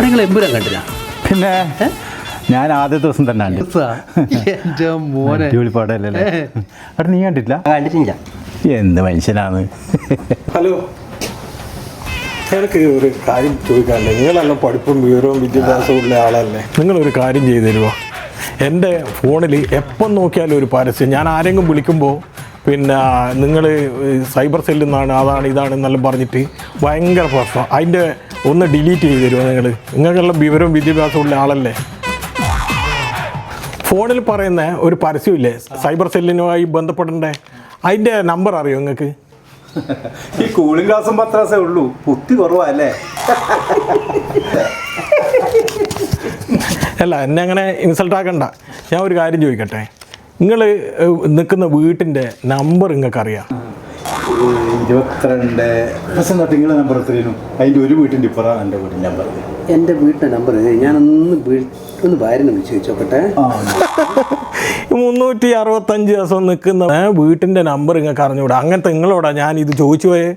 നിങ്ങൾ എമ്പുരാൻ കണ്ടില്ല? പിന്നെ ഞാൻ ആദ്യ ദിവസം തന്നെ എൻ്റെ മോനെ അടിപൊളി പാടല്ലേ. അവിടെ നീ കണ്ടിട്ടില്ല? കണ്ടിട്ടില്ല. എന്ത് മനുഷ്യനാണ്. ഹലോ, എനിക്ക് ഒരു കാര്യം ചോദിക്കാനല്ലേ, നിങ്ങളെല്ലാം പഠിപ്പും വിവരവും വിദ്യാഭ്യാസവും ഉള്ള ആളല്ലേ. നിങ്ങളൊരു കാര്യം ചെയ്തു തരുമോ? എൻ്റെ ഫോണിൽ എപ്പം നോക്കിയാലും ഒരു പരസ്യം. ഞാൻ ആരെങ്കിലും വിളിക്കുമ്പോൾ പിന്നെ നിങ്ങൾ സൈബർ സെല്ലിൽ നിന്നാണ്, അതാണ് ഇതാണ് എന്നെല്ലാം പറഞ്ഞിട്ട് ഭയങ്കര പ്രശ്നം. അതിൻ്റെ ഒന്ന് ഡിലീറ്റ് ചെയ്ത് തരുമോ നിങ്ങൾക്കുള്ള വിവരവും വിദ്യാഭ്യാസവും ഉള്ള ആളല്ലേ. ഫോണിൽ പറയുന്ന ഒരു പരസ്യമില്ലേ സൈബർ സെല്ലിനുമായി ബന്ധപ്പെടേണ്ടേ, അതിൻ്റെ നമ്പർ അറിയോ നിങ്ങൾക്ക്? ഈ കൂളിംഗ് ഗ്ലാസും 10 ദിവസമേ ഉള്ളൂ, പുത്തി കുറവല്ലേ. അല്ല, എന്നെ അങ്ങനെ ഇൻസൾട്ട് ആക്കണ്ട. ഞാൻ ഒരു കാര്യം ചോദിക്കട്ടെ, നിങ്ങൾ നിൽക്കുന്ന വീട്ടിൻ്റെ നമ്പർ നിങ്ങൾക്ക് അറിയാം? 22 നിങ്ങളുടെ നമ്പർ എത്രയും അതിൻ്റെ ഒരു വീട്ടിൻ്റെ ഇപ്പുറമാണ് എൻ്റെ വീട്ടിൻ്റെ നമ്പർ. എൻ്റെ വീട്ടിൻ്റെ നമ്പർ ഞാനൊന്ന് ഭാര്യനെ വിളിച്ച് ചോദിച്ചോക്കട്ടെ. 365 ദിവസം നിൽക്കുന്ന വീട്ടിൻ്റെ നമ്പർ നിങ്ങൾക്ക് അറിഞ്ഞുകൂടാ? അങ്ങനത്തെ നിങ്ങളോടാ ഞാൻ ഇത് ചോദിച്ചു പോയേ.